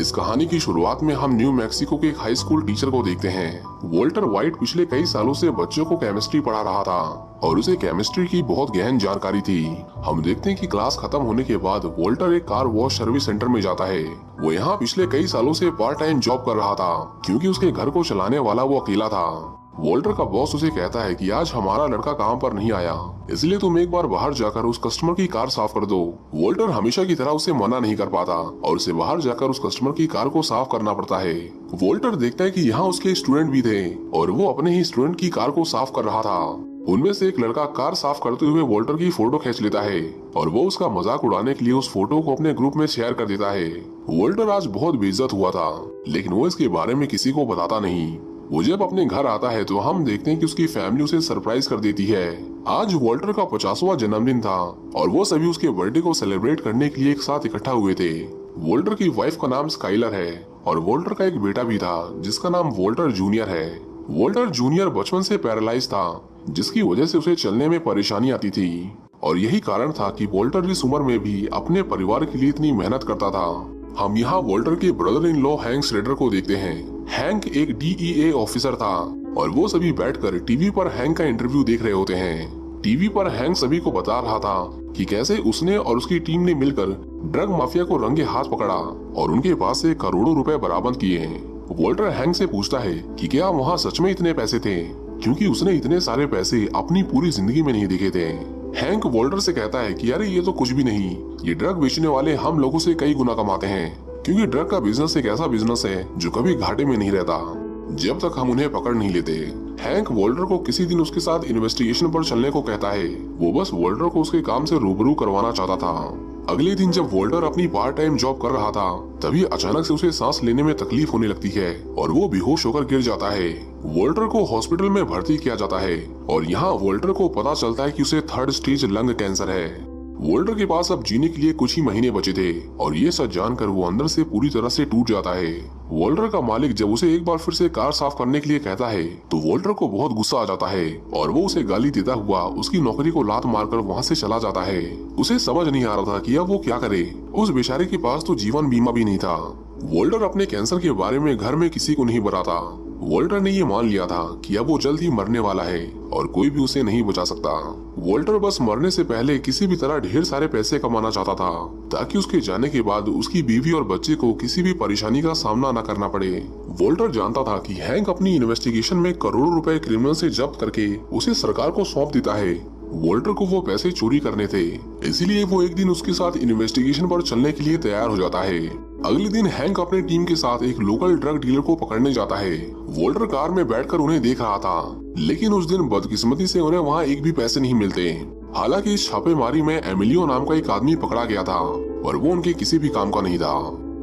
इस कहानी की शुरुआत में हम न्यू मैक्सिको के एक हाई स्कूल टीचर को देखते हैं। वॉल्टर वाइट पिछले कई सालों से बच्चों को केमिस्ट्री पढ़ा रहा था और उसे केमिस्ट्री की बहुत गहन जानकारी थी। हम देखते हैं कि क्लास खत्म होने के बाद वॉल्टर एक कार वॉश सर्विस सेंटर में जाता है। वो यहाँ पिछले कई सालों से पार्ट टाइम जॉब कर रहा था क्योंकि उसके घर को चलाने वाला वो अकेला था। वॉल्टर का बॉस उसे कहता है कि आज हमारा लड़का काम पर नहीं आया, इसलिए तुम एक बार बाहर जाकर उस कस्टमर की कार साफ कर दो। वॉल्टर हमेशा की तरह उसे मना नहीं कर पाता और उसे बाहर जाकर उस कस्टमर की कार को साफ करना पड़ता है। वॉल्टर देखता है कि यहाँ उसके स्टूडेंट भी थे और वो अपने ही स्टूडेंट की कार को साफ कर रहा था। उनमें से एक लड़का कार साफ करते हुए वॉल्टर की फोटो खींच लेता है और वो उसका मजाक उड़ाने के लिए उस फोटो को अपने ग्रुप में शेयर कर देता है। वॉल्टर आज बहुत बेइज्जत हुआ था, लेकिन वो इसके बारे में किसी को बताता नहीं। वो जब अपने घर आता है तो हम देखते हैं कि उसकी फैमिली उसे सरप्राइज कर देती है। आज वॉल्टर का 50वां जन्मदिन था और वो सभी उसके बर्थडे को सेलिब्रेट करने के लिए एक साथ इकट्ठा हुए थे। वॉल्टर की वाइफ का नाम स्काइलर है और वॉल्टर का एक बेटा भी था जिसका नाम वॉल्टर जूनियर है। वॉल्टर जूनियर बचपन से पैरालाइज था, जिसकी वजह से उसे चलने में परेशानी आती थी और यही कारण था कि वॉल्टर इस उम्र में भी अपने परिवार के लिए इतनी मेहनत करता था। हम यहाँ वॉल्टर के brother in law hang shredder को देखते हैं। हैंक एक DEA ऑफिसर था और वो सभी बैठकर टीवी पर हैंक का इंटरव्यू देख रहे होते हैं। टीवी पर हैंक सभी को बता रहा था कि कैसे उसने और उसकी टीम ने मिलकर ड्रग माफिया को रंगे हाथ पकड़ा और उनके पास से करोड़ों रुपए बरामद किए हैं। वॉल्टर हैंक से पूछता है कि क्या वहाँ सच में इतने पैसे थे, क्योंकि उसने इतने सारे पैसे अपनी पूरी जिंदगी में नहीं देखे थे। हैंक वॉल्टर से कहता है कि अरे ये तो कुछ भी नहीं, ये ड्रग बेचने वाले हम लोगों से कई गुना कमाते हैं, क्योंकि ड्रग का बिजनेस एक ऐसा बिजनेस है जो कभी घाटे में नहीं रहता जब तक हम उन्हें पकड़ नहीं लेते। हैंक वॉल्टर को किसी दिन उसके साथ इन्वेस्टिगेशन पर चलने को कहता है। वो बस वॉल्टर को उसके काम से रूबरू करवाना चाहता था। अगले दिन जब वॉल्टर अपनी पार्ट टाइम जॉब कर रहा था तभी अचानक से उसे सांस लेने में तकलीफ होने लगती है और वो बेहोश होकर गिर जाता है। वॉल्टर को हॉस्पिटल में भर्ती किया जाता है और यहाँ वॉल्टर को पता चलता है कि उसे 3rd स्टेज लंग कैंसर है। वॉल्टर के पास अब जीने के लिए कुछ ही महीने बचे थे और ये सच जानकर वो अंदर से पूरी तरह से टूट जाता है। वॉल्टर का मालिक जब उसे एक बार फिर से कार साफ करने के लिए कहता है तो वॉल्टर को बहुत गुस्सा आ जाता है और वो उसे गाली देता हुआ उसकी नौकरी को लात मारकर वहाँ से चला जाता है। उसे समझ नहीं आ रहा था कि अब वो क्या करे। उस बेचारे के पास तो जीवन बीमा भी नहीं था। वॉल्टर अपने कैंसर के बारे में घर में किसी को नहीं बताता। वॉल्टर ने ये मान लिया था कि अब वो जल्द ही मरने वाला है और कोई भी उसे नहीं बचा सकता। वॉल्टर बस मरने से पहले किसी भी तरह ढेर सारे पैसे कमाना चाहता था ताकि उसके जाने के बाद उसकी बीवी और बच्चे को किसी भी परेशानी का सामना न करना पड़े। वॉल्टर जानता था कि हैंक अपनी इन्वेस्टिगेशन में करोड़ों रुपए क्रिमिनल से जब्त करके उसे सरकार को सौंप देता है। वॉल्टर को वो पैसे चोरी करने थे, इसीलिए वो एक दिन उसके साथ इन्वेस्टिगेशन पर चलने के लिए तैयार हो जाता है। अगले दिन हैंक अपने टीम के साथ एक लोकल ड्रग डीलर को पकड़ने जाता है। वॉल्टर कार में बैठकर उन्हें देख रहा था, लेकिन उस दिन बदकिस्मती से उन्हें वहाँ एक भी पैसे नहीं मिलते। हालांकि इस छापेमारी में एमिलियो नाम का एक आदमी पकड़ा गया था और वो उनके किसी भी काम का नहीं था।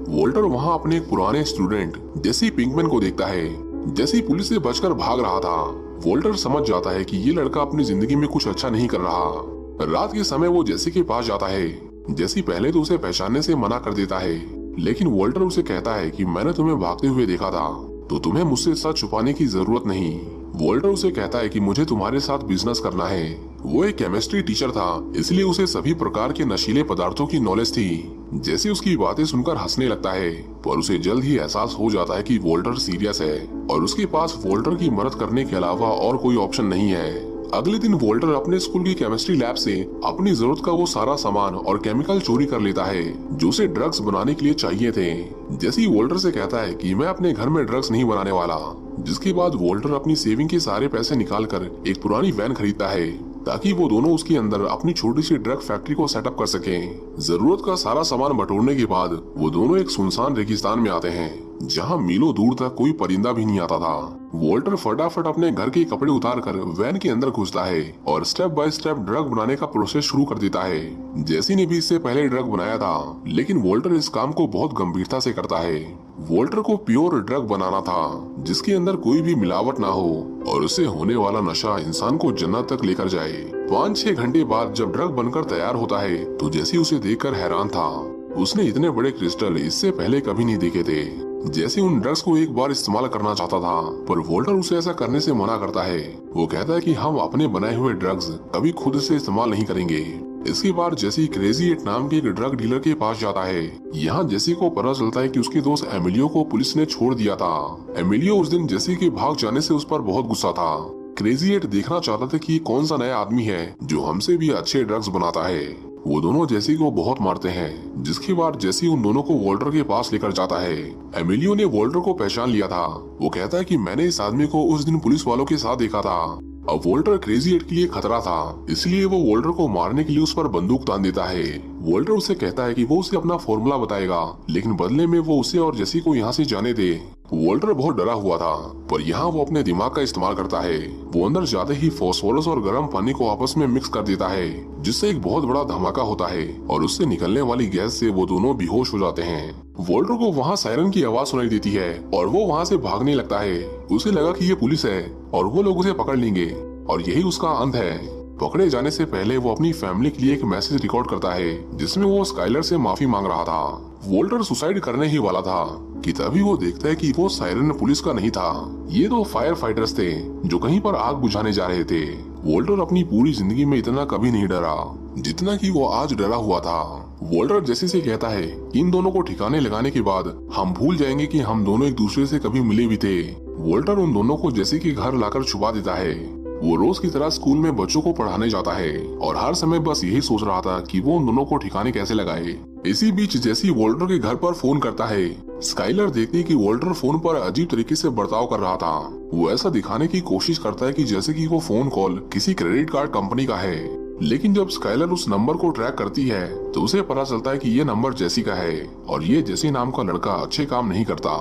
वॉल्टर वहाँ अपने एक पुराने स्टूडेंट जेसी पिंकमैन को देखता है। जेसी पुलिस से बचकर भाग रहा था। वॉल्टर समझ जाता है कि ये लड़का अपनी जिंदगी में कुछ अच्छा नहीं कर रहा। रात के समय वो जेसी के पास जाता है। जेसी पहले तो उसे पहचानने से मना कर देता है, लेकिन वॉल्टर उसे कहता है कि मैंने तुम्हें भागते हुए देखा था, तो तुम्हें मुझसे सच छुपाने की जरूरत नहीं। वॉल्टर उसे कहता है कि मुझे तुम्हारे साथ बिजनेस करना है। वो एक केमिस्ट्री टीचर था, इसलिए उसे सभी प्रकार के नशीले पदार्थों की नॉलेज थी। जैसे उसकी बातें सुनकर हंसने लगता है, पर उसे जल्द ही एहसास हो जाता है कि वॉल्टर सीरियस है और उसके पास वॉल्टर की मदद करने के अलावा और कोई ऑप्शन नहीं है। अगले दिन वॉल्टर अपने स्कूल की केमिस्ट्री लैब से अपनी जरूरत का वो सारा सामान और केमिकल चोरी कर लेता है जो उसे ड्रग्स बनाने के लिए चाहिए थे। जैसे ही वॉल्टर से कहता है कि मैं अपने घर में ड्रग्स नहीं बनाने वाला, जिसके बाद वॉल्टर अपनी सेविंग के सारे पैसे निकालकर एक पुरानी वैन खरीदता है ताकि वो दोनों उसके अंदर अपनी छोटी सी ड्रग फैक्ट्री को सेटअप कर सकें। जरूरत का सारा सामान बटोरने के बाद वो दोनों एक सुनसान रेगिस्तान में आते हैं जहाँ मीलों दूर तक कोई परिंदा भी नहीं आता था। वॉल्टर फटाफट अपने घर के कपड़े उतारकर वैन के अंदर घुसता है और स्टेप बाय स्टेप ड्रग बनाने का प्रोसेस शुरू कर देता है। जेसी ने भी इससे पहले ड्रग बनाया था, लेकिन वॉल्टर इस काम को बहुत गंभीरता से करता है। वॉल्टर को प्योर ड्रग बनाना था जिसके अंदर कोई भी मिलावट ना हो और उससे होने वाला नशा इंसान को जन्नत तक लेकर जाए। 5-6 घंटे बाद जब ड्रग बनकर तैयार होता है तो जेसी उसे देखकर हैरान था। उसने इतने बड़े क्रिस्टल इससे पहले कभी नहीं देखे थे। जैसे उन ड्रग्स को एक बार इस्तेमाल करना चाहता था, पर वॉल्टर उसे ऐसा करने से मना करता है। वो कहता है कि हम अपने बनाए हुए ड्रग्स कभी खुद से इस्तेमाल नहीं करेंगे। इसके बाद जेसी क्रेजी एट नाम के एक ड्रग डीलर के पास जाता है। यहाँ जेसी को पता चलता है कि उसके दोस्त एमिलियो को पुलिस ने छोड़ दिया था। एमिलियो उस दिन जेसी के भाग जाने से उस पर बहुत गुस्सा था। क्रेजी एट देखना चाहता था कि कौन सा नया आदमी है जो हमसे भी अच्छे ड्रग्स बनाता है। वो दोनों जेसी को बहुत मारते हैं, जिसके बाद जेसी उन दोनों को वॉल्टर के पास लेकर जाता है। एमिलियो ने वॉल्टर को पहचान लिया था। वो कहता है कि मैंने इस आदमी को उस दिन पुलिस वालों के साथ देखा था। अब वॉल्टर क्रेजी एट के लिए खतरा था, इसलिए वो वॉल्टर को मारने के लिए उस पर बंदूक तान देता है। वॉल्टर उसे कहता है कि वो उसे अपना फॉर्मूला बताएगा, लेकिन बदले में वो उसे और जेसी को यहाँ से जाने दे। वॉल्टर बहुत डरा हुआ था, पर यहाँ वो अपने दिमाग का इस्तेमाल करता है। वो अंदर जाते ही फास्फोरस और गर्म पानी को आपस में मिक्स कर देता है, जिससे एक बहुत बड़ा धमाका होता है और उससे निकलने वाली गैस से वो दोनों बेहोश हो जाते हैं। वॉल्टर को वहाँ सायरन की आवाज सुनाई देती है और वो वहाँ से भागने लगता है। उसे लगा कि ये पुलिस है और वो लोग उसे पकड़ लेंगे और यही उसका अंत है। पकड़े जाने से पहले वो अपनी फैमिली के लिए एक मैसेज रिकॉर्ड करता है, जिसमें वो स्काइलर से माफी मांग रहा था। वॉल्टर सुसाइड करने ही वाला था कि तभी वो देखता है कि वो सायरन पुलिस का नहीं था। ये दो फायर फाइटर्स थे जो कहीं पर आग बुझाने जा रहे थे। वॉल्टर अपनी पूरी जिंदगी में इतना कभी नहीं डरा जितना कि वो आज डरा हुआ था। वॉल्टर जेसी से कहता है कि इन दोनों को ठिकाने लगाने के बाद हम भूल जाएंगे कि हम दोनों एक दूसरे से कभी मिले भी थे। वॉल्टर उन दोनों को जेसी के घर लाकर छुपा देता है। वो रोज की तरह स्कूल में बच्चों को पढ़ाने जाता है और हर समय बस यही सोच रहा था कि वो उन दोनों को ठिकाने कैसे लगाए। इसी बीच जेसी वॉल्टर के घर पर फोन करता है। स्काइलर देखती कि वॉल्टर फोन पर अजीब तरीके से बर्ताव कर रहा था। वो ऐसा दिखाने की कोशिश करता है कि जैसे कि वो फोन कॉल किसी क्रेडिट कार्ड कंपनी का है, लेकिन जब स्काइलर उस नंबर को ट्रैक करती है तो उसे पता चलता है कि ये नंबर जेसी का है और ये जेसी नाम का लड़का अच्छे काम नहीं करता।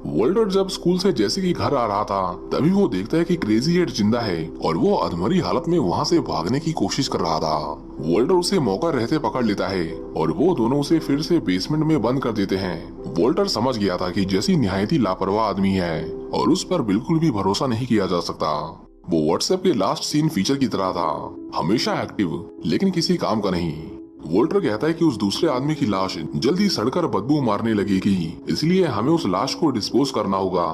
वॉल्टर जब स्कूल से जेसी के घर आ रहा था तभी वो देखता है कि क्रेजी एट जिंदा है और वो अधमरी हालत में वहाँ से भागने की कोशिश कर रहा था। वॉल्टर उसे मौका रहते पकड़ लेता है और वो दोनों उसे फिर से बेसमेंट में बंद कर देते हैं। वॉल्टर समझ गया था कि जेसी निहायत ही लापरवाह आदमी है और उस पर बिल्कुल भी भरोसा नहीं किया जा सकता। वो व्हाट्सएप के लास्ट सीन फीचर की तरह था, हमेशा एक्टिव लेकिन किसी काम का नहीं। वॉल्टर कहता है कि उस दूसरे आदमी की लाश जल्दी सड़कर बदबू मारने लगेगी, इसलिए हमें उस लाश को डिस्पोज करना होगा।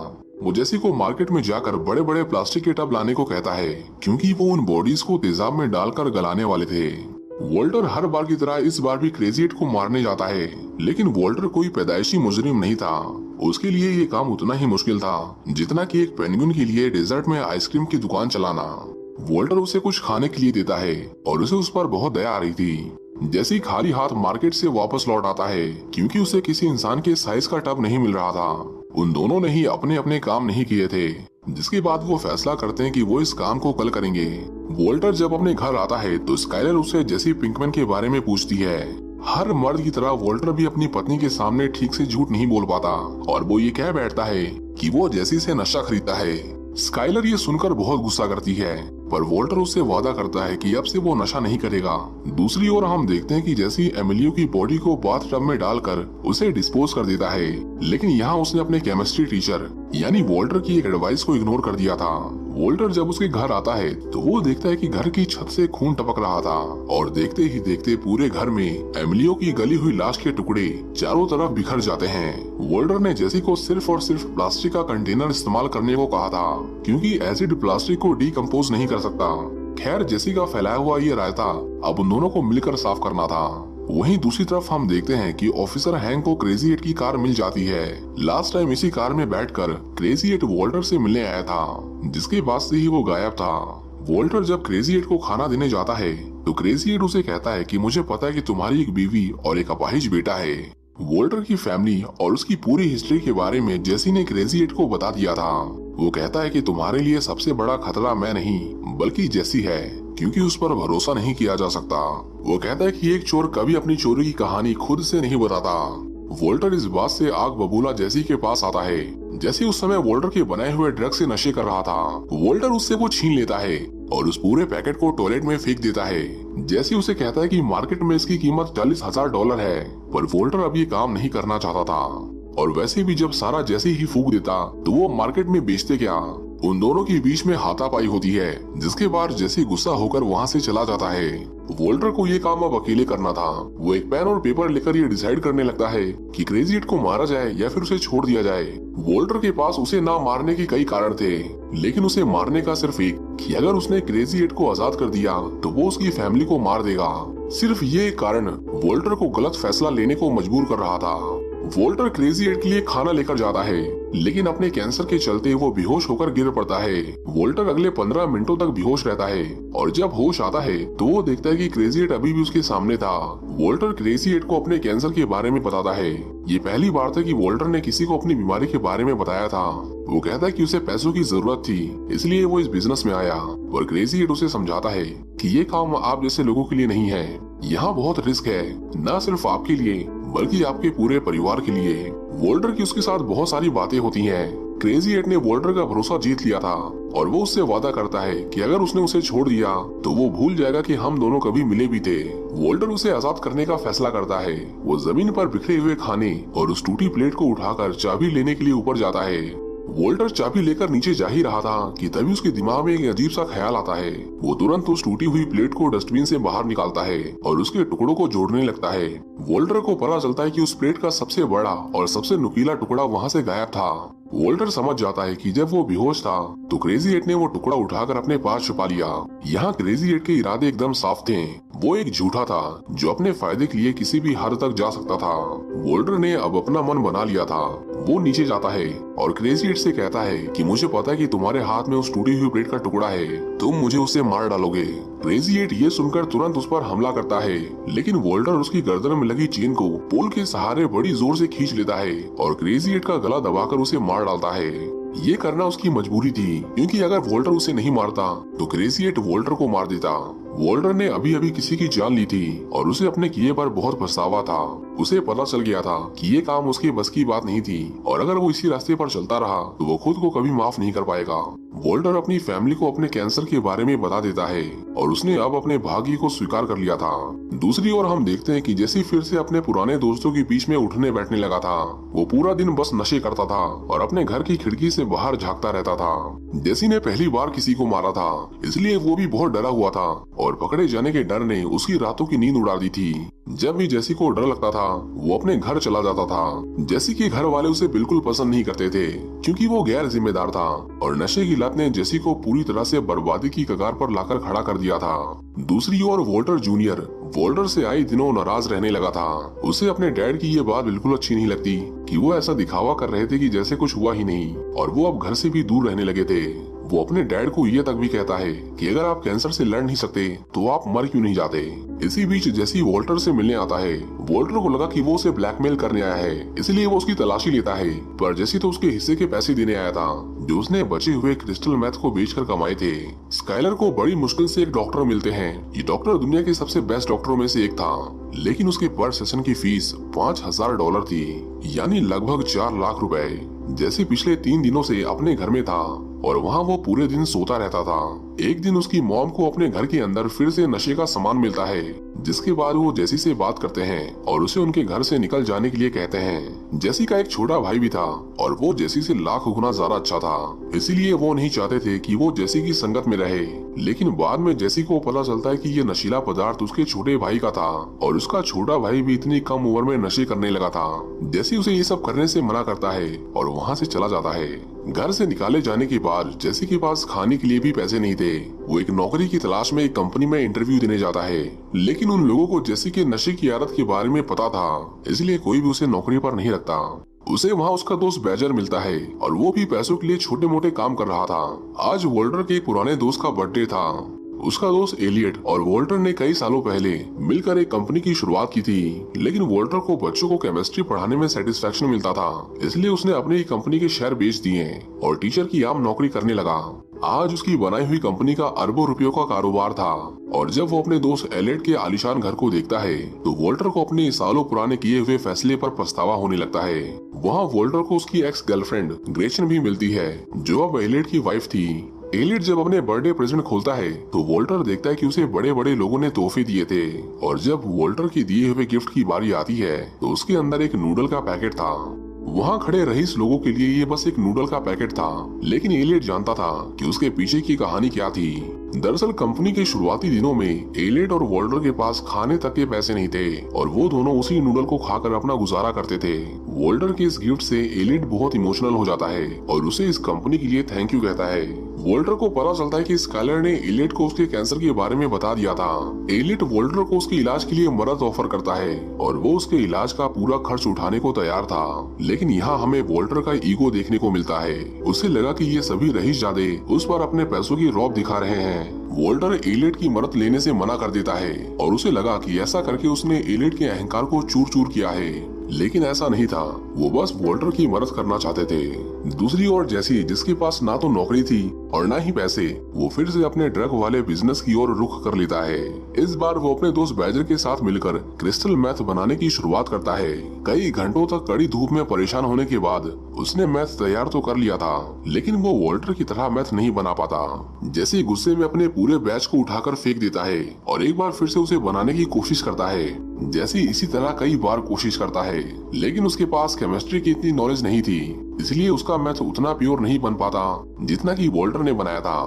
वो जेसी को मार्केट में जाकर बड़े बड़े प्लास्टिक के टब लाने को कहता है, क्योंकि वो उन बॉडीज को तेजाब में डालकर गलाने वाले थे। वॉल्टर हर बार की तरह इस बार भी क्रेजी एट को मारने जाता है, लेकिन वॉल्टर कोई पैदाइशी मुजरिम नहीं था। उसके लिए ये काम उतना ही मुश्किल था जितना कि एक पेंगुइन के लिए डेजर्ट में आइसक्रीम की दुकान चलाना। वॉल्टर उसे कुछ खाने के लिए देता है और उसे उस पर बहुत दया आ रही थी। जैसे खाली हाथ मार्केट से वापस लौट आता है, क्योंकि उसे किसी इंसान के साइज का टब नहीं मिल रहा था। उन दोनों ने ही अपने अपने काम नहीं किए थे, जिसके बाद वो फैसला करते हैं कि वो इस काम को कल करेंगे। वॉल्टर जब अपने घर आता है तो स्काइलर उसे जेसी पिंकमैन के बारे में पूछती है। हर मर्द की तरह वॉल्टर भी अपनी पत्नी के सामने ठीक से झूठ नहीं बोल पाता और वो ये कह बैठता है कि वो जेसी से नशा खरीदता है। स्काइलर ये सुनकर बहुत गुस्सा करती है, पर वॉल्टर उससे वादा करता है कि अब से वो नशा नहीं करेगा। दूसरी ओर हम देखते हैं कि जेसी एमिलियो की बॉडी को बाथटब में डालकर उसे डिस्पोज कर देता है, लेकिन यहाँ उसने अपने केमिस्ट्री टीचर यानी वॉल्टर की एक एडवाइस को इग्नोर कर दिया था। वॉल्टर जब उसके घर आता है तो वो देखता है कि घर की छत से खून टपक रहा था और देखते ही देखते पूरे घर में एमिलियो की गली हुई लाश के टुकड़े चारों तरफ बिखर जाते हैं। वॉल्टर ने जेसी को सिर्फ और सिर्फ प्लास्टिक का कंटेनर इस्तेमाल करने को कहा था, क्योंकि एसिड प्लास्टिक को डिकम्पोज नहीं कर सकता। खैर जेसी का फैलाया हुआ ये रायता अब उन दोनों को मिलकर साफ करना था। वहीं दूसरी तरफ हम देखते हैं कि ऑफिसर हैंक को क्रेजी एट की कार मिल जाती है। लास्ट टाइम इसी कार में बैठकर क्रेजी एट वॉल्टर से मिलने आया था, जिसके बाद से ही वो गायब था। वॉल्टर जब क्रेजी एट को खाना देने जाता है तो क्रेजी एट उसे कहता है कि मुझे पता है कि तुम्हारी एक बीवी और एक अपाहिज बेटा है। वॉल्टर की फैमिली और उसकी पूरी हिस्ट्री के बारे में जेसी ने क्रेजी एट को बता दिया था। वो कहता है कि तुम्हारे लिए सबसे बड़ा खतरा मैं नहीं बल्कि जेसी है, क्योंकि उस पर भरोसा नहीं किया जा सकता। वो कहता है कि एक चोर कभी अपनी चोरी की कहानी खुद से नहीं बताता। वॉल्टर इस बात से आग बबूला जेसी के पास आता है। जेसी उस समय वॉल्टर के बनाए हुए ड्रग से नशे कर रहा था। वॉल्टर उससे वो छीन लेता है और उस पूरे पैकेट को टॉयलेट में फेंक देता है। जेसी उसे कहता है कि मार्केट में इसकी कीमत $40,000 है, पर वॉल्टर अब ये काम नहीं करना चाहता था। और वैसे भी जब सारा जेसी ही फूंक देता तो वो मार्केट में बेचते क्या। उन दोनों के बीच में हाथापाई होती है, जिसके बाद जेसी गुस्सा होकर वहाँ से चला जाता है। वॉल्टर को ये काम अब अकेले करना था। वो एक पेन और पेपर लेकर ये डिसाइड करने लगता है कि क्रेजी एट को मारा जाए या फिर उसे छोड़ दिया जाए। वॉल्टर के पास उसे ना मारने के कई कारण थे। लेकिन उसे मारने का सिर्फ एक कि अगर उसने क्रेजी एट को आजाद कर दिया तो वो उसकी फैमिली को मार देगा। सिर्फ ये कारण वोल्टर को गलत फैसला लेने को मजबूर कर रहा था। वोल्टर क्रेजी एट के लिए खाना लेकर जाता है, लेकिन अपने कैंसर के चलते वो बेहोश होकर गिर पड़ता है। वोल्टर अगले 15 मिनटों तक बेहोश रहता है और जब होश आता है तो वो देखता है कि क्रेजी एट अभी भी उसके सामने था। वोल्टर क्रेजी एट को अपने कैंसर के बारे में बताता है। ये पहली बार था कि वोल्टर ने किसी को अपनी बीमारी के बारे में बताया था। वो कहता है कि उसे पैसों की जरूरत थी, इसलिए वो इस बिजनेस में आया। और क्रेजी एट उसे समझाता है कि ये काम आप जैसे लोगों के लिए नहीं है, यहाँ बहुत रिस्क है, न सिर्फ आपके लिए बल्कि आपके पूरे परिवार के लिए। वोल्टर की उसके साथ बहुत सारी बातें होती हैं। क्रेजी एट ने वोल्टर का भरोसा जीत लिया था और वो उससे वादा करता है कि अगर उसने उसे छोड़ दिया तो वो भूल जाएगा कि हम दोनों कभी मिले भी थे। वोल्टर उसे आजाद करने का फैसला करता है। वो जमीन पर बिखरे हुए खाने और उस टूटी प्लेट को उठाकर चाबी लेने के लिए ऊपर जाता है। वोल्टर चाबी लेकर नीचे जा ही रहा था कि तभी उसके दिमाग में एक अजीब सा ख्याल आता है। वो तुरंत उस टूटी हुई प्लेट को डस्टबिन से बाहर निकालता है और उसके टुकड़ों को जोड़ने लगता है। वोल्टर को पता चलता है कि उस प्लेट का सबसे बड़ा और सबसे नुकीला टुकड़ा वहाँ से गायब था। वोल्टर समझ जाता है कि जब वो बेहोश था तो क्रेजी एट ने वो टुकड़ा उठाकर अपने पास छुपा लिया। यहाँ क्रेजी एट के इरादे एकदम साफ थे। वो एक झूठा था जो अपने फायदे के लिए किसी भी हद तक जा सकता था। वोल्टर ने अब अपना मन बना लिया था। वो नीचे जाता है और क्रेजी एट से कहता है कि मुझे पता है कि तुम्हारे हाथ में उस टूटी हुई प्लेट का टुकड़ा है, तुम मुझे उसे मार डालोगे। क्रेजी एट ये सुनकर तुरंत उस पर हमला करता है, लेकिन वोल्टर उसकी गर्दन में लगी चेन को पोल के सहारे बड़ी जोर से खींच लेता है और क्रेजी एट का गला दबाकर उसे मार डालता है। ये करना उसकी मजबूरी थी, क्योंकि अगर वोल्टर उसे नहीं मारता तो क्रेजी एट वोल्टर को मार देता। वोल्टर ने अभी अभी किसी की जान ली थी और उसे अपने किए पर बहुत पछतावा था। उसे पता चल गया था कि ये काम उसके बस की बात नहीं थी और अगर वो इसी रास्ते पर चलता रहा तो वो खुद को कभी माफ नहीं कर पाएगा। वोल्टर अपनी फैमिली को अपने कैंसर के बारे में बता देता है और उसने अब अपने भाग्य को स्वीकार कर लिया था। दूसरी ओर हम देखते हैं कि जेसी फिर से अपने पुराने दोस्तों के बीच में उठने बैठने लगा था। वो पूरा दिन बस नशे करता था और अपने घर की खिड़की से बाहर झांकता रहता था। जेसी ने पहली बार किसी को मारा था, इसलिए वो भी बहुत डरा हुआ था और पकड़े जाने के डर ने उसकी रातों की नींद उड़ा दी थी। जब भी जेसी को डर लगता था वो अपने घर चला जाता था। जेसी के घर वाले उसे बिल्कुल पसंद नहीं करते थे, क्योंकि वो गैर जिम्मेदार था और नशे की लत ने जेसी को पूरी तरह से बर्बादी की कगार पर लाकर खड़ा कर दिया था। दूसरी ओर वोल्टर जूनियर वोल्टर से आए दिनों नाराज रहने लगा था। उसे अपने डैड की ये बात बिल्कुल अच्छी नहीं लगती कि वो ऐसा दिखावा कर रहे थे कि जैसे कुछ हुआ ही नहीं, और वो अब घर से भी दूर रहने लगे थे। वो अपने डैड को ये तक भी कहता है कि अगर आप कैंसर से लड़ नहीं सकते तो आप मर क्यों नहीं जाते। इसी बीच जेसी वोल्टर से मिलने आता है। वोल्टर को लगा कि वो उसे ब्लैकमेल करने आया है, इसलिए वो उसकी तलाशी लेता है, पर जेसी तो उसके हिस्से के पैसे देने आया था जो उसने बचे हुए क्रिस्टल मैथ को बेचकर कमाए थे। स्काइलर को बड़ी मुश्किल से एक डॉक्टर मिलते हैं। ये डॉक्टर दुनिया के सबसे बेस्ट डॉक्टरों में से एक था, लेकिन उसके पर सेशन की फीस $5000 थी, यानी लगभग 4 लाख रुपए। जैसे पिछले 3 दिनों से अपने घर में था और वहाँ वो पूरे दिन सोता रहता था। एक दिन उसकी मॉम को अपने घर के अंदर फिर से नशे का सामान मिलता है, जिसके बाद वो जेसी से बात करते हैं और उसे उनके घर से निकल जाने के लिए कहते हैं। जेसी का एक छोटा भाई भी था और वो जेसी से लाख गुना ज्यादा अच्छा था, इसीलिए वो नहीं चाहते थे कि वो जेसी की संगत में रहे। लेकिन बाद में जेसी को पता चलता है कि ये नशीला पदार्थ उसके छोटे भाई का था और उसका छोटा भाई भी इतनी कम उम्र में नशे करने लगा था। जेसी उसे ये सब करने से मना करता है और वहाँ से चला जाता है। घर से निकाले जाने के बाद जेसी के पास खाने के लिए भी पैसे नहीं थे। वो एक नौकरी की तलाश में एक कंपनी में इंटरव्यू देने जाता है, लेकिन उन लोगों को जेसी के नशे की आदत के बारे में पता था, इसलिए कोई भी उसे नौकरी पर नहीं रखता। उसे वहाँ उसका दोस्त बैजर मिलता है और वो भी पैसों के लिए छोटे मोटे काम कर रहा था। आज वोल्टर के पुराने दोस्त का बर्थडे था। उसका दोस्त एलियट और वोल्टर ने कई सालों पहले मिलकर एक कंपनी की शुरुआत की थी, लेकिन वोल्टर को बच्चों को केमिस्ट्री पढ़ाने में सेटिस्फेक्शन मिलता था, इसलिए उसने अपनी ही कंपनी के शेयर बेच दिए और टीचर की आम नौकरी करने लगा। आज उसकी बनाई हुई कंपनी का अरबों रुपयों का कारोबार था और जब वो अपने दोस्त एलियट के आलीशान घर को देखता है तो वोल्टर को अपने सालों पुराने किए हुए फैसले पर पछतावा होने लगता है। वहाँ वोल्टर को उसकी एक्स गर्लफ्रेंड ग्रेचन भी मिलती है, जो अब एलियट की वाइफ थी। एलियट जब अपने बर्थडे प्रेजेंट खोलता है तो वोल्टर देखता है कि उसे बड़े बड़े लोगों ने तोहफे दिए थे, और जब वोल्टर की दिए हुए गिफ्ट की बारी आती है तो उसके अंदर एक नूडल का पैकेट था। वहाँ खड़े रईस लोगों के लिए ये बस एक नूडल का पैकेट था, लेकिन एलियट जानता था कि उसके पीछे की कहानी क्या थी। दरअसल कंपनी के शुरुआती दिनों में एलियट और वोल्टर के पास खाने तक के पैसे नहीं थे और वो दोनों उसी नूडल को खाकर अपना गुजारा करते थे। वोल्टर के इस गिफ्ट से एलियट बहुत इमोशनल हो जाता है और उसे इस कंपनी के लिए थैंक यू कहता है। वोल्टर को पता चलता है कि स्काइलर ने एलियट को उसके कैंसर के बारे में बता दिया था। एलियट वोल्टर को उसके इलाज के लिए मदद ऑफर करता है और वो उसके इलाज का पूरा खर्च उठाने को तैयार था। लेकिन यहाँ हमें वोल्टर का ईगो देखने को मिलता है। उसे लगा कि ये सभी रईसजादे उस पर अपने पैसों की रौब दिखा रहे हैं। वोल्टर एलियट की मदद लेने से मना कर देता है और उसे लगा कि ऐसा करके उसने एलियट के अहंकार को चूर चूर किया है। लेकिन ऐसा नहीं था, वो बस वोल्टर की मदद करना चाहते थे। दूसरी ओर जैसी, जिसके पास ना तो नौकरी थी और ना ही पैसे, वो फिर से अपने ड्रग वाले बिजनेस की ओर रुख कर लेता है। इस बार वो अपने दोस्त बैजर के साथ मिलकर क्रिस्टल मैथ बनाने की शुरुआत करता है। कई घंटों तक कड़ी धूप में परेशान होने के बाद उसने मैथ तैयार तो कर लिया था, लेकिन वो वोल्टर की तरह मैथ नहीं बना पाता। जैसे गुस्से में अपने पूरे बैच को उठाकर फेंक देता है और एक बार फिर से उसे बनाने की कोशिश करता है। जैसे इसी तरह कई बार कोशिश करता है, लेकिन उसके पास केमिस्ट्री की इतनी नॉलेज नहीं थी, इसलिए उसका मैथ उतना प्योर नहीं बन पाता जितना कि वोल्टर ने बनाया था।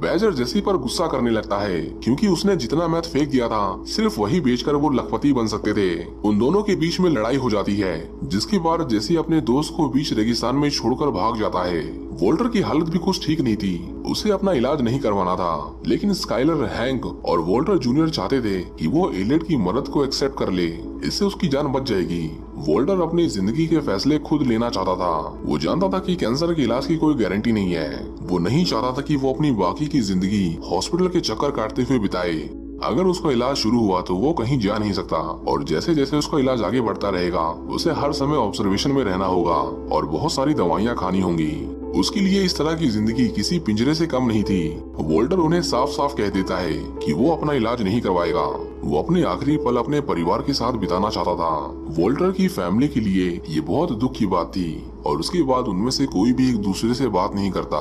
बैजर जेसी पर गुस्सा करने लगता है क्योंकि उसने जितना मैथ फेंक दिया था सिर्फ वही बेचकर वो लखपति बन सकते थे। उन दोनों के बीच में लड़ाई हो जाती है, जिसके बाद जेसी अपने दोस्त को बीच रेगिस्तान में छोड़कर भाग जाता है। वोल्टर की हालत भी कुछ ठीक नहीं थी, उसे अपना इलाज नहीं करवाना था, लेकिन स्काइलर, हैंक और वोल्टर जूनियर चाहते थे कि वो एलियट की मदद को एक्सेप्ट कर ले, इससे उसकी जान बच जाएगी। वोल्टर अपनी जिंदगी के फैसले खुद लेना चाहता था। वो जानता था कि कैंसर के इलाज की कोई गारंटी नहीं है। वो नहीं चाहता था कि वो अपनी बाकी की जिंदगी हॉस्पिटल के चक्कर काटते हुए बिताए। अगर उसका इलाज शुरू हुआ तो वो कहीं जा नहीं सकता और जैसे जैसे उसका इलाज आगे बढ़ता रहेगा उसे हर समय ऑब्जर्वेशन में रहना होगा और बहुत सारी दवाइयाँ खानी होंगी। उसके लिए इस तरह की जिंदगी किसी पिंजरे से कम नहीं थी। वोल्टर उन्हें साफ साफ कह देता है कि वो अपना इलाज नहीं करवाएगा। वो अपने आखिरी पल अपने परिवार के साथ बिताना चाहता था। वोल्टर की फैमिली के लिए ये बहुत दुख की बात थी और उसके बाद उनमें से कोई भी एक दूसरे से बात नहीं करता।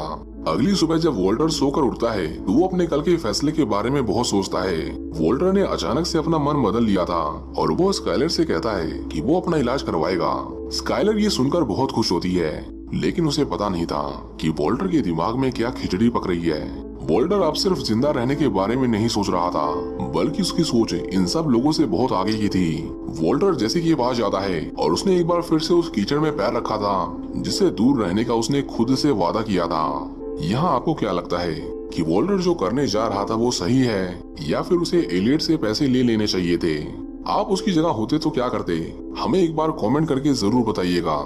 अगली सुबह जब वोल्टर सोकर उठता है तो वो अपने कल के फैसले के बारे में बहुत सोचता है। वोल्टर ने अचानक से अपना मन बदल लिया था और वो स्काइलर से कहता है कि वो अपना इलाज करवाएगा। स्काइलर ये सुनकर बहुत खुश होती है, लेकिन उसे पता नहीं था कि वोल्टर के दिमाग में क्या खिचड़ी पक रही है। वोल्टर अब सिर्फ जिंदा रहने के बारे में नहीं सोच रहा था, बल्कि उसकी सोच इन सब लोगों से बहुत आगे की थी। वोल्टर जैसे कि पास जाता है और उसने एक बार फिर से उस कीचड़ में पैर रखा था जिससे दूर रहने का उसने खुद से वादा किया था। यहाँ आपको क्या लगता है कि वोल्टर जो करने जा रहा था वो सही है या फिर उसे एलियट से पैसे ले लेने चाहिए थे? आप उसकी जगह होते तो क्या करते? हमें एक बार कमेंट करके जरूर बताइएगा।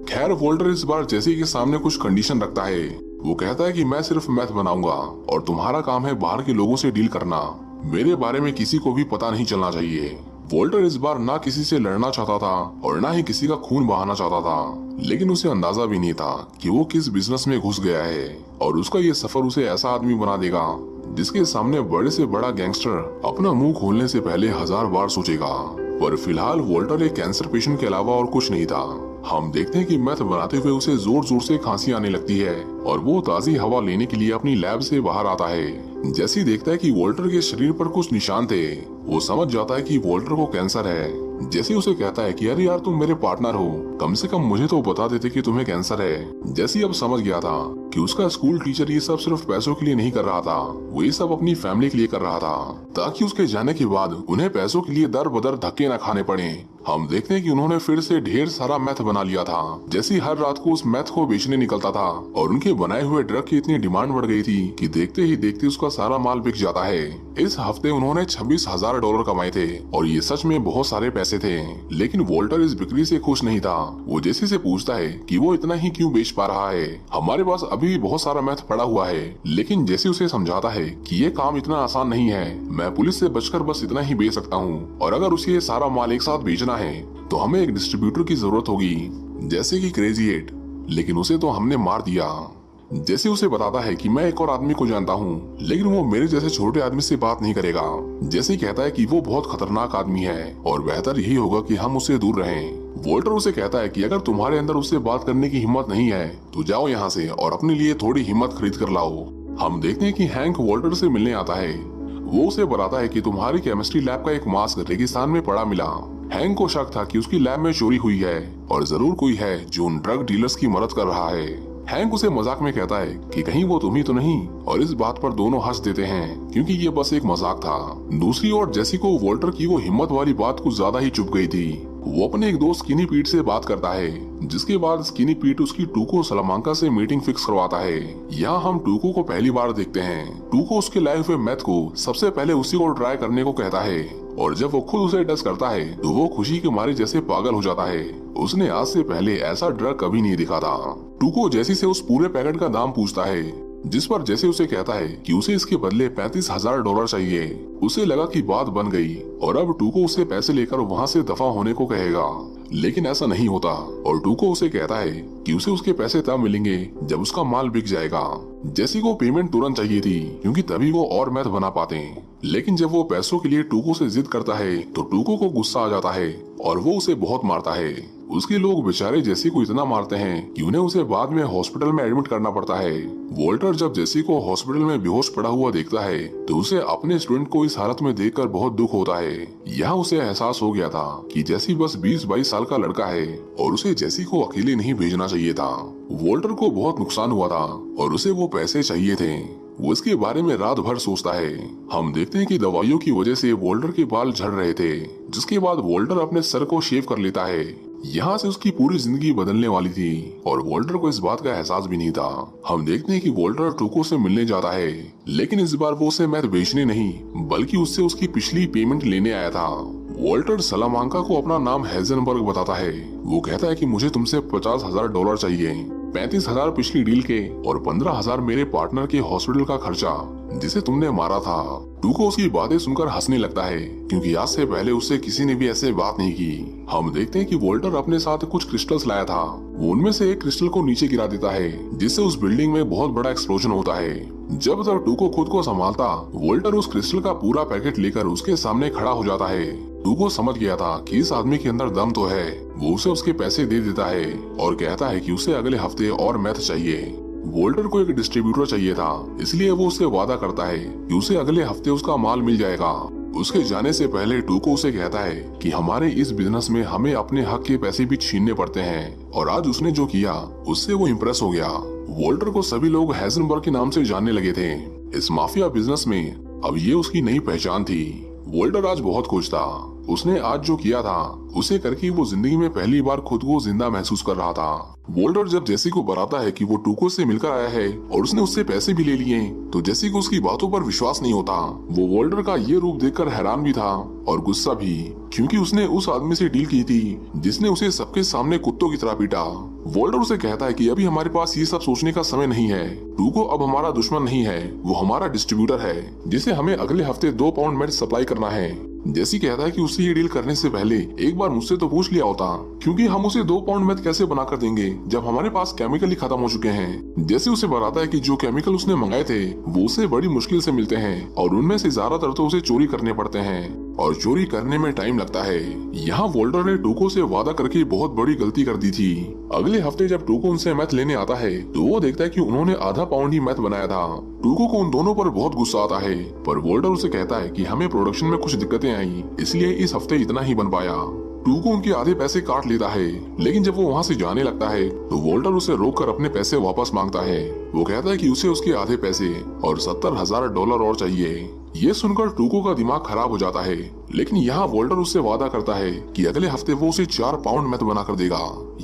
खैर, वोल्टर इस बार जेसी के सामने कुछ कंडीशन रखता है। वो कहता है कि मैं सिर्फ मैथ बनाऊंगा और तुम्हारा काम है बाहर के लोगों से डील करना। मेरे बारे में किसी को भी पता नहीं चलना चाहिए। वोल्टर इस बार ना किसी से लड़ना चाहता था और ना ही किसी का खून बहाना चाहता था, लेकिन उसे अंदाजा भी नहीं था कि वो किस बिजनेस में घुस गया है और उसका ये सफर उसे ऐसा आदमी बना देगा जिसके सामने बड़े से बड़ा गैंगस्टर अपना मुंह खोलने से पहले 1000 बार सोचेगा। पर फिलहाल वोल्टर एक कैंसर पेशेंट के अलावा और कुछ नहीं था। हम देखते हैं कि मैथ बनाते हुए उसे जोर जोर से खांसी आने लगती है और वो ताजी हवा लेने के लिए अपनी लैब से बाहर आता है। जैसे ही देखता है कि वोल्टर के शरीर पर कुछ निशान थे, वो समझ जाता है कि वोल्टर को कैंसर है। जैसे उसे कहता है कि अरे यार, तुम मेरे पार्टनर हो, कम से कम मुझे तो बता देते कि तुम्हें कैंसर है। जैसे अब समझ गया था कि उसका स्कूल टीचर ये सब सिर्फ पैसों के लिए नहीं कर रहा था, वो ये सब अपनी फैमिली के लिए कर रहा था ताकि उसके जाने के बाद उन्हें पैसों के लिए दर बदर धक्के न खाने पड़े। हम देखते हैं कि उन्होंने फिर से ढेर सारा मैथ बना लिया था। जैसे हर रात को उस मैथ को बेचने निकलता था और उनके बनाए हुए ड्रग की इतनी डिमांड बढ़ गई थी कि देखते ही देखते उसका सारा माल बिक जाता है। इस हफ्ते उन्होंने $26,000 कमाए थे और ये सच में बहुत सारे पैसे थे। लेकिन वोल्टर इस बिक्री से खुश नहीं था। वो जेसी से पूछता है कि वो इतना ही क्यों बेच पा रहा है, हमारे पास अभी भी बहुत सारा मैथ पड़ा हुआ है। लेकिन जेसी उसे समझाता है कि ये काम इतना आसान नहीं है, मैं पुलिस से बचकर बस इतना ही बेच सकता हूँ और अगर उसे ये सारा माल एक साथ बेचना है तो हमें एक डिस्ट्रीब्यूटर की जरूरत होगी, जैसे कि क्रेजी 8, लेकिन उसे तो हमने मार दिया। जैसे उसे बताता है कि मैं एक और आदमी को जानता हूँ, लेकिन वो मेरे जैसे छोटे आदमी से बात नहीं करेगा। जैसे कहता है कि वो बहुत खतरनाक आदमी है और बेहतर यही होगा कि हम उससे दूर रहें। वोल्टर उसे कहता है कि अगर तुम्हारे अंदर उससे बात करने की हिम्मत नहीं है तो जाओ यहाँ से और अपने लिए थोड़ी हिम्मत खरीद कर लाओ। हम देखते हैं कि हैंक वोल्टर से मिलने आता है। वो उसे बताता है कि तुम्हारी केमिस्ट्री लैब का एक मास्क रेगिस्तान में पड़ा मिला। हैंक को शक था कि उसकी लैब में चोरी हुई है और जरूर कोई है जो उन ड्रग डीलर्स की मदद कर रहा है। हैंक उसे मजाक में कहता है कि कहीं वो तुम ही तो नहीं, और इस बात पर दोनों हंस देते हैं क्योंकि ये बस एक मजाक था। दूसरी ओर जेसी को वोल्टर की वो हिम्मत वाली बात कुछ ज्यादा ही चुभ गई थी। वो अपने एक दोस्त स्किनी पीट से बात करता है, जिसके बाद स्किनी पीट उसकी टूको सलामांका से मीटिंग फिक्स करवाता है। यहाँ हम टूको को पहली बार देखते हैं। टूको उसके लाए हुए मैथ को सबसे पहले उसी को ट्राई करने को कहता है, और जब वो खुद उसे टच करता है तो वो खुशी के मारे जैसे पागल हो जाता है। उसने आज से पहले ऐसा ड्रग कभी नहीं देखा था। टूको जैसी से उस पूरे पैकेट का दाम पूछता है, जिस पर जैसे उसे कहता है कि उसे इसके बदले $35,000 चाहिए। उसे लगा कि बात बन गई और अब टूको उसे पैसे लेकर वहाँ से दफा होने को कहेगा, लेकिन ऐसा नहीं होता और टूको उसे कहता है कि उसे उसके पैसे तब मिलेंगे जब उसका माल बिक जाएगा। जैसी को पेमेंट तुरंत चाहिए थी, क्योंकि तभी वो और मैथ बना पाते। लेकिन जब वो पैसों के लिए टूको से जिद करता है तो टूको को गुस्सा आ जाता है और वो उसे बहुत मारता है। उसके लोग बेचारे जेसी को इतना मारते हैं कि उन्हें उसे बाद में हॉस्पिटल में एडमिट करना पड़ता है। वॉल्टर जब जेसी को हॉस्पिटल में बेहोश पड़ा हुआ देखता है तो उसे अपने स्टूडेंट को इस हालत में देखकर बहुत दुख होता है। यहाँ उसे एहसास हो गया था कि जेसी बस 20-22 साल का लड़का है और उसे जेसी को अकेले नहीं भेजना चाहिए था। वॉल्टर को बहुत नुकसान हुआ था और उसे वो पैसे चाहिए थे। वो इसके बारे में रात भर सोचता है। हम देखते हैं कि दवाइयों की वजह से वॉल्टर के बाल झड़ रहे थे, जिसके बाद वॉल्टर अपने सर को शेव कर लेता है। यहाँ से उसकी पूरी जिंदगी बदलने वाली थी और वॉल्टर को इस बात का एहसास भी नहीं था। हम देखते हैं कि वॉल्टर टूको से मिलने जाता है, लेकिन इस बार वो उसे मैथ बेचने नहीं बल्कि उससे उसकी पिछली पेमेंट लेने आया था। वॉल्टर सलामांका को अपना नाम हेजनबर्ग बताता है। वो कहता है कि मुझे तुमसे $50,000 चाहिए, 35,000 पिछली डील के और 15,000 मेरे पार्टनर के हॉस्पिटल का खर्चा जिसे तुमने मारा था। टूको उसकी बातें सुनकर हंसने लगता है, क्योंकि आज से पहले उससे किसी ने भी ऐसे बात नहीं की। हम देखते हैं कि वॉल्टर अपने साथ कुछ क्रिस्टल्स लाया था। वो उनमें से एक क्रिस्टल को नीचे गिरा देता है, जिससे उस बिल्डिंग में बहुत बड़ा एक्सप्लोजन होता है। जब तक टूको खुद को संभालता, वॉल्टर उस क्रिस्टल का पूरा पैकेट लेकर उसके सामने खड़ा हो जाता है। टूको समझ गया था कि इस आदमी के अंदर दम तो है। वो उसे उसके पैसे दे देता है और कहता है कि उसे अगले हफ्ते और मैथ चाहिए। वॉल्टर को एक डिस्ट्रीब्यूटर चाहिए था, इसलिए वो उससे वादा करता है कि उसे अगले हफ्ते उसका माल मिल जाएगा। उसके जाने से पहले टूको उसे कहता है कि हमारे इस बिजनेस में हमें अपने हक के पैसे भी छीनने पड़ते हैं, और आज उसने जो किया उससे वो इम्प्रेस हो गया। वॉल्टर को सभी लोग हेजनबर्ग के नाम से जानने लगे थे। इस माफिया बिजनेस में अब ये उसकी नई पहचान थी। वॉल्टर आज बहुत खुश था। उसने आज जो किया था उसे करके वो जिंदगी में पहली बार खुद को जिंदा महसूस कर रहा था। वॉल्टर जब जेसी को बताता है कि वो टूको से मिलकर आया है और उसने उससे पैसे भी ले लिए, तो जेसी को उसकी बातों पर विश्वास नहीं होता। वो वॉल्टर का ये रूप देखकर हैरान भी था और गुस्सा भी, क्योंकि उसने उस आदमी से डील की थी जिसने उसे सबके सामने कुत्तों की तरह पीटा। वॉल्टर उसे कहता है कि अभी हमारे पास ये सब सोचने का समय नहीं है। टूको अब हमारा दुश्मन नहीं है, वो हमारा डिस्ट्रीब्यूटर है जिसे हमें अगले हफ्ते 2 पाउंड मैथ सप्लाई करना है। जेसी कहता है कि उसे ये डील करने से पहले एक बार मुझसे तो पूछ लिया होता, क्योंकि हम उसे 2 पाउंड मैथ कैसे बना कर देंगे जब हमारे पास केमिकल ही खत्म हो चुके हैं। जेसी उसे बताता है कि जो केमिकल उसने मंगाए थे वो उसे बड़ी मुश्किल से मिलते हैं और उनमें से ज्यादातर तो उसे चोरी करने पड़ते हैं और चोरी करने में टाइम लगता है। यहाँ वॉल्टर ने टूको से वादा करके बहुत बड़ी गलती कर दी थी। अगले हफ्ते जब टूको उनसे मैथ लेने आता है तो वो देखता है कि उन्होंने आधा पाउंड ही मैथ बनाया था। टूको को उन दोनों पर बहुत गुस्सा आता है, पर वॉल्टर उसे कहता है कि हमें प्रोडक्शन में कुछ दिक्कतें आई, इसलिए इस हफ्ते इतना ही बन पाया। टूको उनके आधे पैसे काट लेता है, लेकिन जब वो वहाँ से जाने लगता है तो वॉल्टर उसे रोककर अपने पैसे वापस मांगता है। वो कहता है कि उसे उसके आधे पैसे और $70,000 और चाहिए। ये सुनकर टूको का दिमाग खराब हो जाता है, लेकिन यहाँ वॉल्टर उससे वादा करता है कि अगले हफ्ते वो उसे 4 पाउंड मैथ बना कर देगा।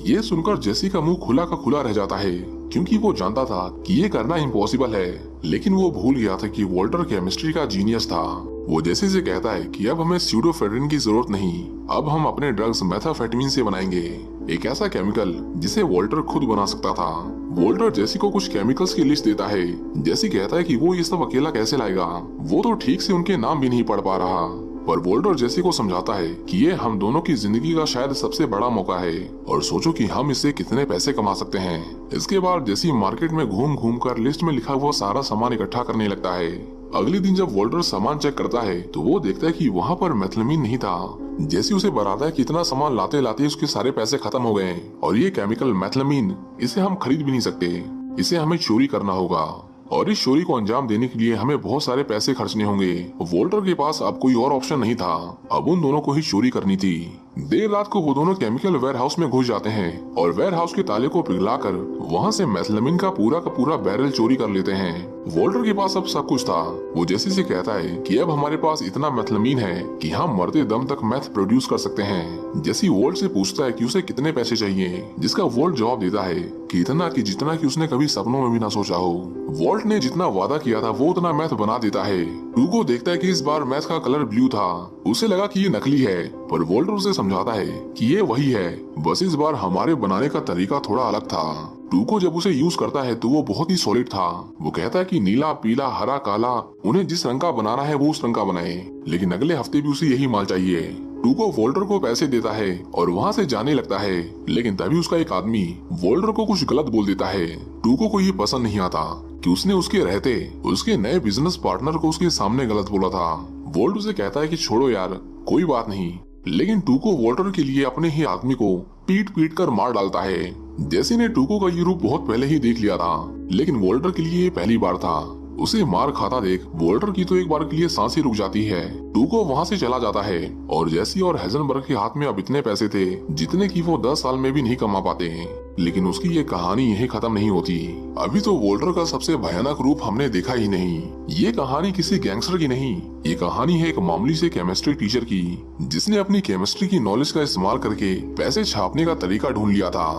ये सुनकर जेसी का मुंह खुला का खुला रह जाता है, क्योंकि वो जानता था कि ये करना इम्पॉसिबल है, लेकिन वो भूल गया था कि वॉल्टर केमिस्ट्री का जीनियस था। वो जेसी से कहता है कि अब हमें स्यूडोफेड्रिन की जरूरत नहीं, अब हम अपने ड्रग्स मेथाफेटामिन से बनाएंगे, एक ऐसा केमिकल जिसे वॉल्टर खुद बना सकता था। वॉल्टर जेसी को कुछ केमिकल्स की लिस्ट देता है। जेसी कहता है कि वो ये सब अकेला कैसे लाएगा, वो तो ठीक से उनके नाम भी नहीं पढ़ पा रहा। पर वॉल्टर जेसी को समझाता है कि ये हम दोनों की जिंदगी का शायद सबसे बड़ा मौका है और सोचो कि हम इससे कितने पैसे कमा सकते हैं। इसके बाद जेसी मार्केट में घूम घूम कर लिस्ट में लिखा हुआ सारा सामान इकट्ठा करने लगता है। अगले दिन जब वॉल्टर सामान चेक करता है तो वो देखता है कि वहाँ पर मेथलमीन नहीं था। जेसी उसे बताता है कि इतना सामान लाते लाते उसके सारे पैसे खत्म हो गए और ये केमिकल मेथलमीन, इसे हम खरीद भी नहीं सकते, इसे हमें चोरी करना होगा और इस चोरी को अंजाम देने के लिए हमें बहुत सारे पैसे खर्चने होंगे। वॉल्टर के पास अब कोई और ऑप्शन नहीं था, अब उन दोनों को ही चोरी करनी थी। देर रात को वो दोनों केमिकल वेयर हाउस में घुस जाते हैं और वेयर हाउस के ताले को पिघलाकर वहाँ से मेथलमीन का पूरा बैरल चोरी कर लेते हैं। वोल्टर के पास अब सब कुछ था। वो जेसी से कहता है कि अब हमारे पास इतना मेथलमीन है कि हम मरते दम तक मैथ प्रोड्यूस कर सकते हैं। जेसी वोल्ट से पूछता है कि उसे कितने पैसे चाहिए, जिसका वोल्ट जवाब देता है कि इतना कि जितना कि उसने कभी सपनों में भी ना सोचा हो। वोल्ट ने जितना वादा किया था वो उतना मैथ बना देता है। टूको देखता है कि इस बार मैथ का कलर ब्लू था। उसे लगा कि ये नकली है, पर वोल्टर उसे समझाता है कि ये वही है, बस इस बार हमारे बनाने का तरीका थोड़ा अलग था। टूको जब उसे यूज करता है तो वो बहुत ही सॉलिड था। वो कहता है कि नीला, पीला, हरा, काला, उन्हें जिस रंग का बनाना है वो उस रंग का बनाए, लेकिन अगले हफ्ते भी उसे यही माल चाहिए। टूको वोल्टर को पैसे देता है और वहाँ से जाने लगता है, लेकिन तभी उसका एक आदमी वोल्टर को कुछ गलत बोल देता है। टूको को ये पसंद नहीं आता कि उसने उसके रहते उसके नए बिजनेस पार्टनर को उसके सामने गलत बोला था। वोल्ट उसे कहता है कि छोड़ो यार, कोई बात नहीं, लेकिन टूको वोल्टर के लिए अपने ही आदमी को पीट पीट कर मार डालता है। जेसी ने टूको का ये रूप बहुत पहले ही देख लिया था, लेकिन वोल्टर के लिए ये पहली बार था। उसे मार खाता देख वोल्टर की तो एक बार के लिए सांसें रुक जाती है। टूको वहाँ से चला जाता है और जेसी और हेजनबर्ग के हाथ में अब इतने पैसे थे जितने कि वो 10 साल में भी नहीं कमा पाते। लेकिन उसकी ये कहानी यहीं खत्म नहीं होती। अभी तो वोल्टर का सबसे भयानक रूप हमने देखा ही नहीं। ये कहानी किसी गैंगस्टर की नहीं, ये कहानी है एक मामूली से केमिस्ट्री टीचर की, जिसने अपनी केमिस्ट्री की नॉलेज का इस्तेमाल करके पैसे छापने का तरीका ढूंढ लिया था।